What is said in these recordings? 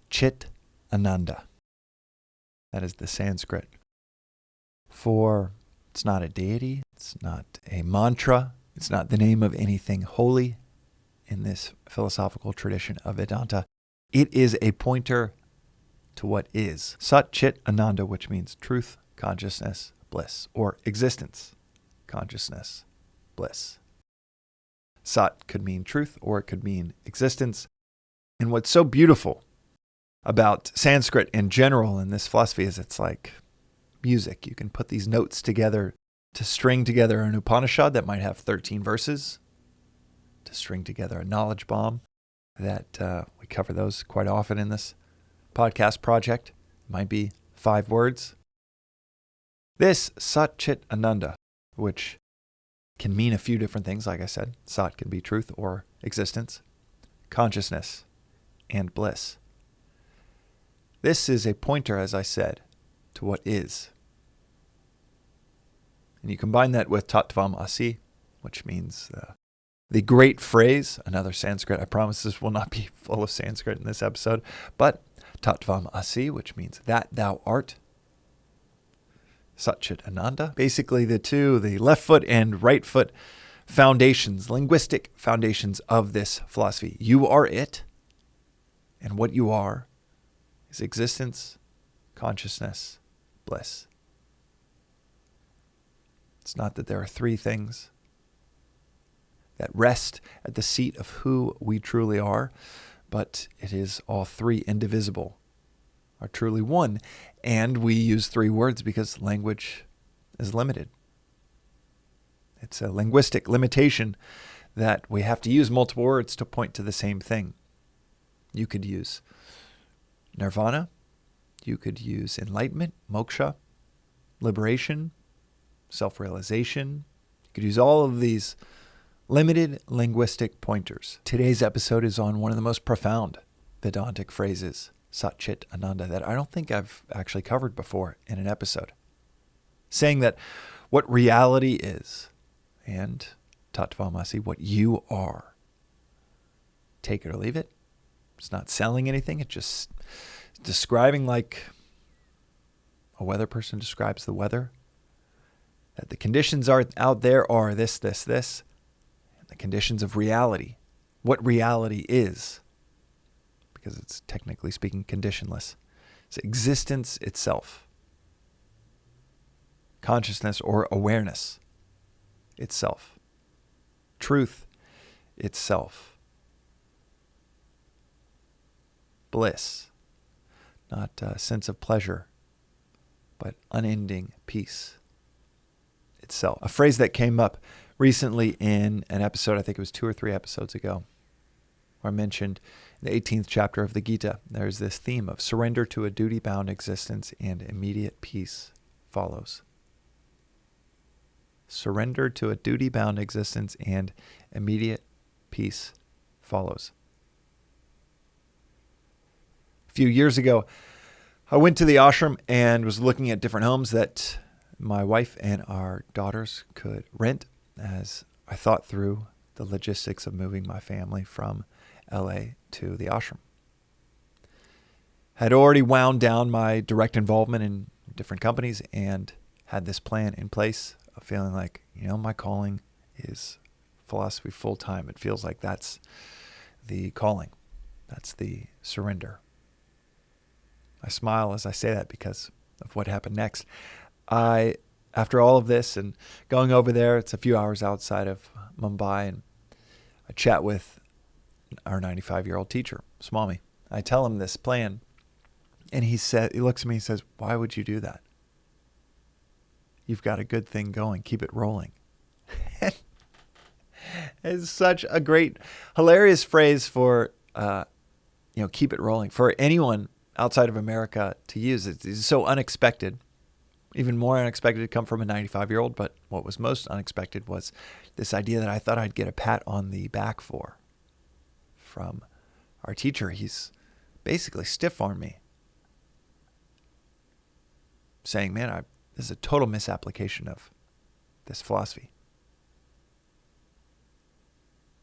Chit Ananda. That is the Sanskrit for, it's not a deity, it's not a mantra, it's not the name of anything holy in this philosophical tradition of Vedanta. It is a pointer to what is. Sat Chit Ananda, which means truth, consciousness, bliss, or existence, consciousness, bliss. Sat could mean truth, or it could mean existence. And what's so beautiful about Sanskrit in general in this philosophy is it's like music. You can put these notes together to string together an Upanishad that might have 13 verses, to string together a knowledge bomb that we cover those quite often in this podcast project. It might be 5 words. This Sat Chit Ananda, which can mean a few different things, like I said. Sat can be truth or existence, consciousness, and bliss. This is a pointer, as I said, to what is. And you combine that with Tattvam Asi, which means the great phrase, another Sanskrit. I promise this will not be full of Sanskrit in this episode, but Tattvam Asi, which means that thou art. Sat Chit Ananda. Basically the two, the left foot and right foot foundations, linguistic foundations of this philosophy. You are it, and what you are is existence, consciousness, bliss. It's not that there are 3 things that rest at the seat of who we truly are, but it is all 3 indivisible, are truly one. And we use 3 words because language is limited. It's a linguistic limitation that we have to use multiple words to point to the same thing. You could use nirvana, you could use enlightenment, moksha, liberation, self-realization. You could use all of these limited linguistic pointers. Today's episode is on one of the most profound Vedantic phrases, Sat Chit Ananda, that I don't think I've actually covered before in an episode. Saying that what reality is, and Tattvam Asi, what you are. Take it or leave it. It's not selling anything. It's just describing like a weather person describes the weather. That the conditions are out there are this, this, this. And the conditions of reality. What reality is. Because it's technically speaking conditionless. It's existence itself. Consciousness or awareness itself. Truth itself. Bliss. Not a sense of pleasure, but unending peace itself. A phrase that came up recently in an episode, I think it was 2 or 3 episodes ago, where I mentioned in the 18th chapter of the Gita, there's this theme of surrender to a duty-bound existence and immediate peace follows. Surrender to a duty-bound existence and immediate peace follows. A few years ago, I went to the ashram and was looking at different homes that my wife and our daughters could rent as I thought through the logistics of moving my family from LA to the ashram. Had already wound down my direct involvement in different companies and had this plan in place of feeling like, my calling is philosophy full time. It feels like that's the calling. That's the surrender. I smile as I say that because of what happened next. After all of this and going over there, it's a few hours outside of Mumbai, and I chat with our 95-year-old teacher, Swami. I tell him this plan, and he looks at me and says, "Why would you do that? You've got a good thing going. Keep it rolling." It's such a great, hilarious phrase for, keep it rolling. For anyone outside of America to use. It's so unexpected. Even more unexpected to come from a 95-year-old, but what was most unexpected was this idea that I thought I'd get a pat on the back for from our teacher. He's basically stiff-armed me, saying, man, this is a total misapplication of this philosophy.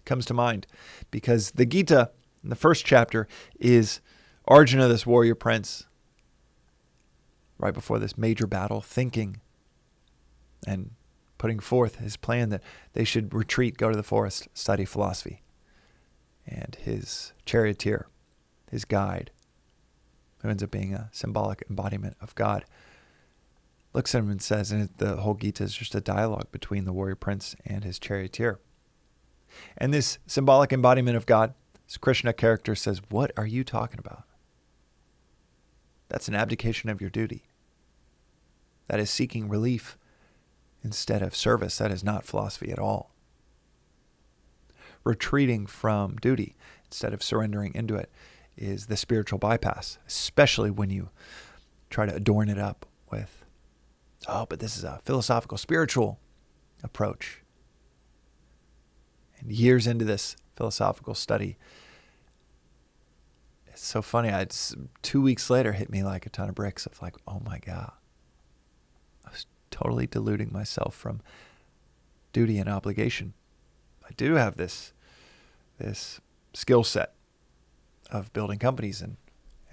Comes to mind because the Gita, in the first chapter, is Arjuna, this warrior prince, right before this major battle, thinking and putting forth his plan that they should retreat, go to the forest, study philosophy. And his charioteer, his guide, who ends up being a symbolic embodiment of God, looks at him and says, and the whole Gita is just a dialogue between the warrior prince and his charioteer. And this symbolic embodiment of God, this Krishna character, says, "What are you talking about? That's an abdication of your duty. That is seeking relief instead of service. That is not philosophy at all. Retreating from duty instead of surrendering into it is the spiritual bypass, especially when you try to adorn it up with, oh, but this is a philosophical, spiritual approach." And years into this philosophical study, it's so funny. 2 weeks later hit me like a ton of bricks of like, oh my God, I was totally deluding myself from duty and obligation. I do have this skill set of building companies and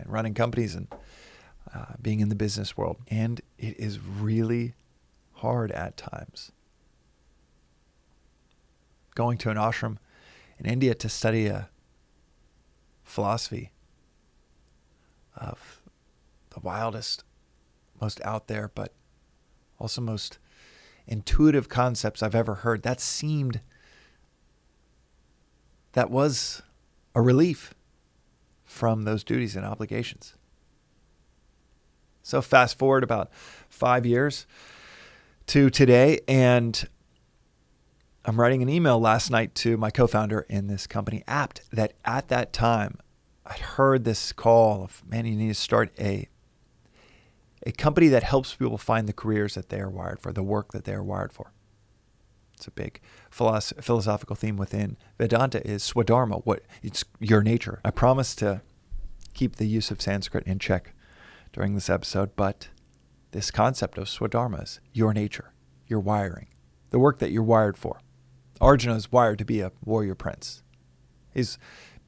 running companies and being in the business world. And it is really hard at times. Going to an ashram in India to study a philosophy of the wildest, most out there, but also most intuitive concepts I've ever heard. That was a relief from those duties and obligations. So fast forward about 5 years to today, and I'm writing an email last night to my co-founder in this company, Apt, that at that time I'd heard this call of, man, you need to start a company that helps people find the careers that they are wired for, the work that they are wired for. It's a big philosophical theme within Vedanta is swadharma, it's your nature. I promise to keep the use of Sanskrit in check during this episode, but this concept of swadharma is your nature, your wiring, the work that you're wired for. Arjuna is wired to be a warrior prince. He's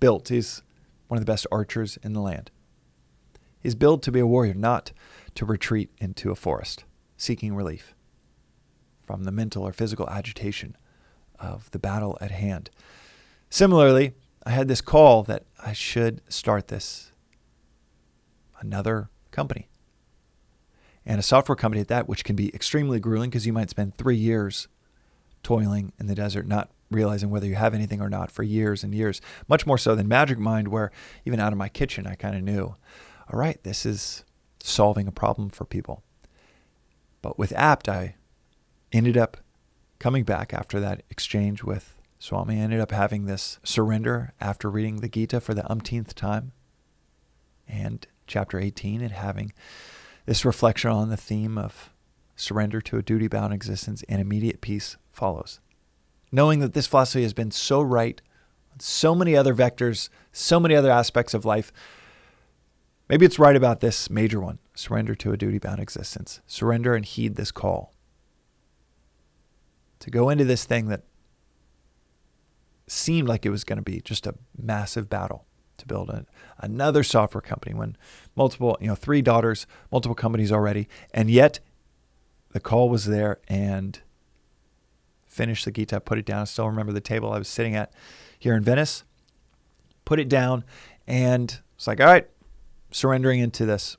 one of the best archers in the land. He's built to be a warrior, not to retreat into a forest, seeking relief from the mental or physical agitation of the battle at hand. Similarly, I had this call that I should start another company. And a software company at that, which can be extremely grueling because you might spend 3 years toiling in the desert, not realizing whether you have anything or not for years and years. Much more so than Magic Mind, where even out of my kitchen, I kind of knew, all right, this is solving a problem for people. But with Apt, I ended up coming back after that exchange with Swami. I ended up having this surrender after reading the Gita for the umpteenth time, and chapter 18, and having this reflection on the theme of surrender to a duty-bound existence and immediate peace follows. Knowing that this philosophy has been so right on so many other vectors, so many other aspects of life, maybe it's right about this major one, surrender to a duty-bound existence. Surrender and heed this call to go into this thing that seemed like it was going to be just a massive battle to build another software company when multiple, 3 daughters, multiple companies already, and yet the call was there, and finished the Gita, put it down. I still remember the table I was sitting at here in Venice, put it down, and it's like, all right, surrendering into this.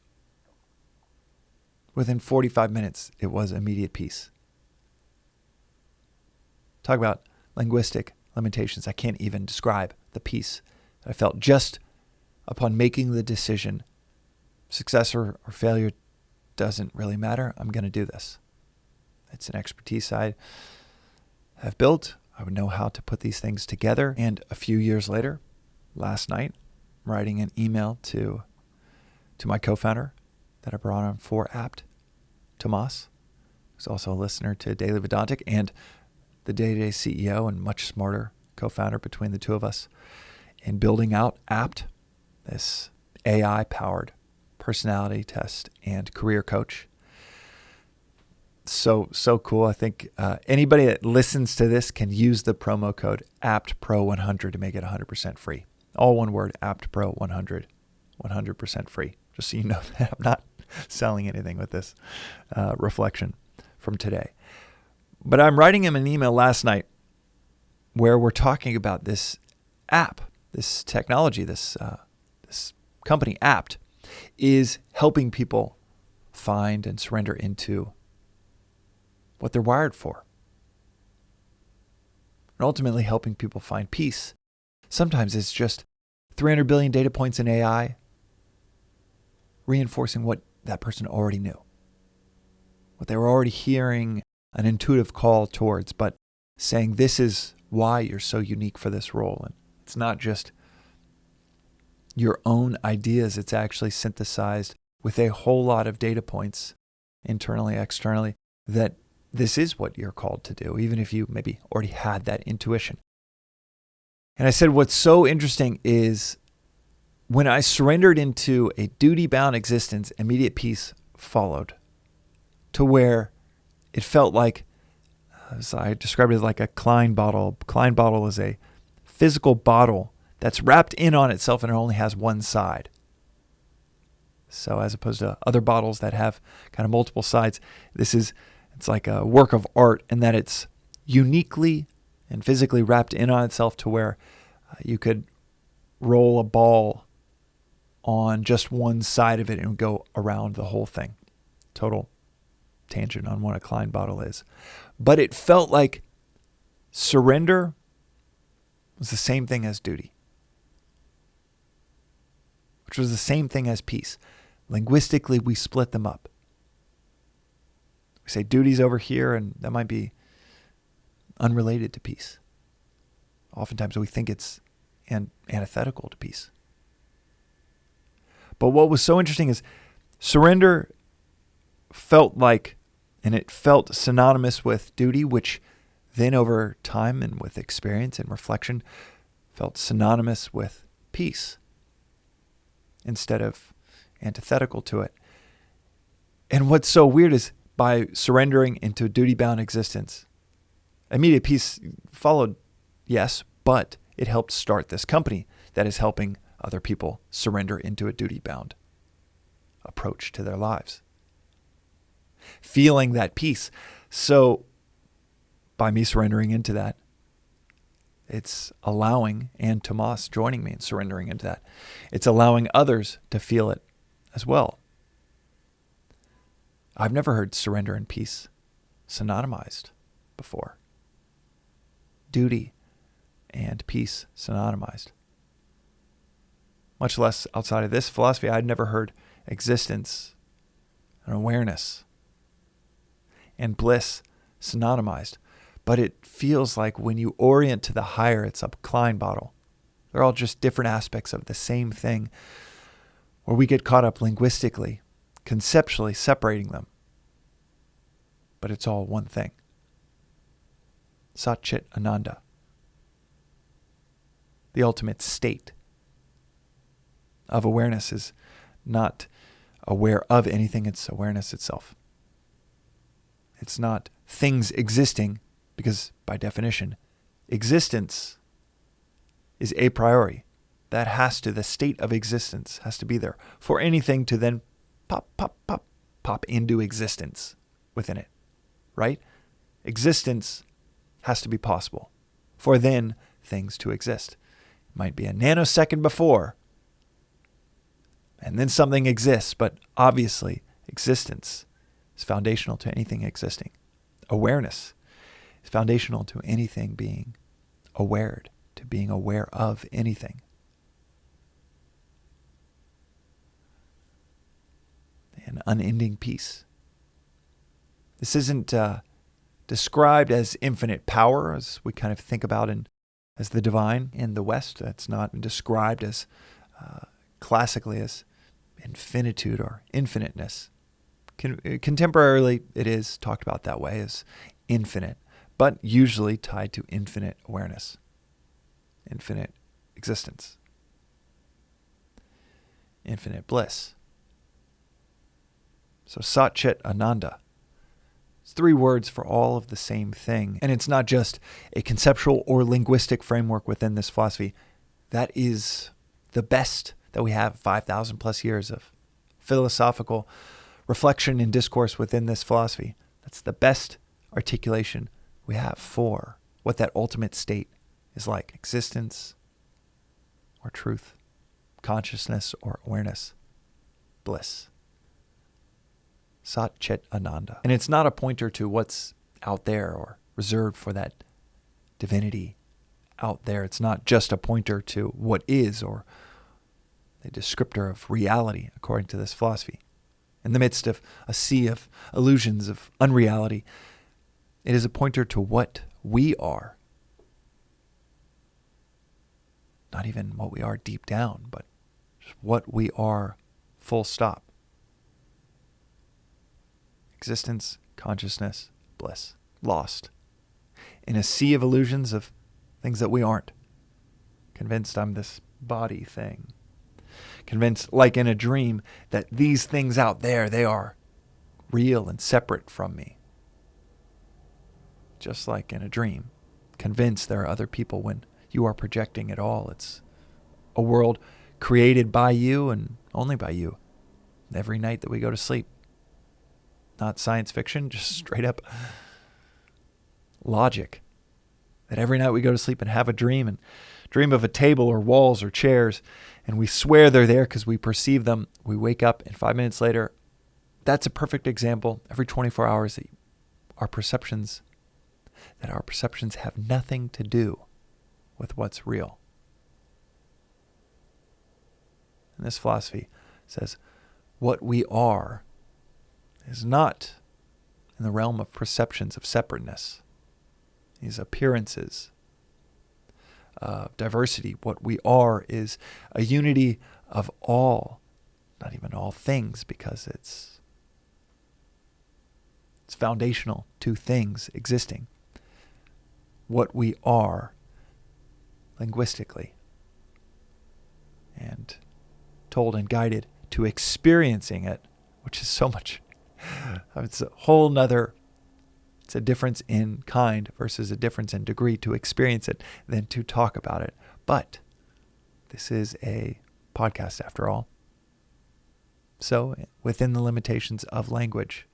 Within 45 minutes, it was immediate peace. Talk about linguistic limitations. I can't even describe the peace that I felt just upon making the decision. Success or failure doesn't really matter. I'm going to do this. It's an expertise I have built. I would know how to put these things together. And a few years later, last night, I'm writing an email to my co-founder that I brought on for Apt, Tomas, who's also a listener to Daily Vedantic and the day-to-day CEO and much smarter co-founder between the two of us, in building out Apt, this AI-powered personality test and career coach. So cool. I think anybody that listens to this can use the promo code APTPRO100 to make it 100% free. All one word, APTPRO100. 100% free. Just so you know that I'm not selling anything with this reflection from today. But I'm writing him an email last night where we're talking about this app, this technology, this company, Apt, is helping people find and surrender into what they're wired for. And ultimately helping people find peace. Sometimes it's just 300 billion data points in AI reinforcing what that person already knew, what they were already hearing an intuitive call towards, but saying this is why you're so unique for this role. And it's not just your own ideas, it's actually synthesized with a whole lot of data points, internally, externally, that this is what you're called to do, even if you maybe already had that intuition. And I said, what's so interesting is when I surrendered into a duty-bound existence, immediate peace followed, to where it felt like, as I described it, like a Klein bottle. Klein bottle is a physical bottle that's wrapped in on itself and it only has one side. So as opposed to other bottles that have kind of multiple sides, it's like a work of art in that it's uniquely and physically wrapped in on itself to where you could roll a ball on just one side of it and go around the whole thing. Total tangent on what a Klein bottle is. But it felt like surrender was the same thing as duty, which was the same thing as peace. Linguistically, we split them up. We say duty's over here, and that might be unrelated to peace. Oftentimes we think it's antithetical to peace. But what was so interesting is surrender felt like, and it felt synonymous with duty, which then over time and with experience and reflection felt synonymous with peace instead of antithetical to it. And what's so weird is by surrendering into a duty-bound existence, immediate peace followed, yes, but it helped start this company that is helping other people surrender into a duty-bound approach to their lives. Feeling that peace. So by me surrendering into that, it's allowing, and Tomas joining me and surrendering into that, it's allowing others to feel it as well. I've never heard surrender and peace synonymized before. Duty and peace synonymized. Much less outside of this philosophy, I'd never heard existence and awareness and bliss synonymized. But it feels like when you orient to the higher, it's a Klein bottle. They're all just different aspects of the same thing, where we get caught up linguistically, conceptually separating them. But it's all one thing. Chit Ananda. The ultimate state of awareness is not aware of anything, it's awareness itself. It's not things existing, because by definition, existence is a priori. The state of existence has to be there for anything to then pop into existence within it, right? Existence has to be possible for then things to exist. It might be a nanosecond before, and then something exists, but obviously existence is foundational to anything existing. Awareness is foundational to anything being awared, to being aware of anything. An unending peace. This isn't described as infinite power, as we kind of think about as the divine in the West. That's not described as classically as infinitude or infiniteness. Contemporarily, it is talked about that way as infinite, but usually tied to infinite awareness, infinite existence, infinite bliss. So Chit Ananda. It's 3 words for all of the same thing. And it's not just a conceptual or linguistic framework within this philosophy. That is the best that we have 5,000 plus years of philosophical reflection and discourse within this philosophy. That's the best articulation we have for what that ultimate state is like: existence or truth, consciousness or awareness, bliss. Chit Ananda. And it's not a pointer to what's out there or reserved for that divinity out there. It's not just a pointer to what is or a descriptor of reality, according to this philosophy. In the midst of a sea of illusions of unreality, it is a pointer to what we are. Not even what we are deep down, but just what we are, full stop. Existence, consciousness, bliss. Lost in a sea of illusions of things that we aren't. Convinced I'm this body thing. Convinced, like in a dream, that these things out there, they are real and separate from me. Just like in a dream. Convinced there are other people when you are projecting it all. It's a world created by you and only by you. Every night that we go to sleep. Not science fiction, just straight up logic. That every night we go to sleep and have a dream and dream of a table or walls or chairs, and we swear they're there because we perceive them. We wake up and 5 minutes later, that's a perfect example. Every 24 hours that our perceptions have nothing to do with what's real. And this philosophy says what we are is not in the realm of perceptions of separateness, these appearances of diversity. What we are is a unity of all, not even all things, because it's foundational to things existing. What we are linguistically, and told and guided to experiencing it, which is so much. It's a whole nother, it's a difference in kind versus a difference in degree to experience it than to talk about it. But this is a podcast after all. So within the limitations of language,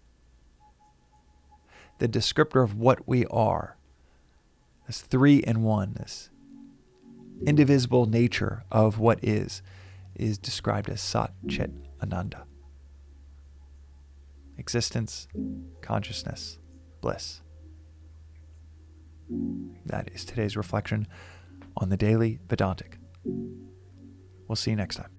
the descriptor of what we are, this 3 in 1, this indivisible nature of what is described as Chit Ananda. Existence, consciousness, bliss. That is today's reflection on the Daily Vedantic. We'll see you next time.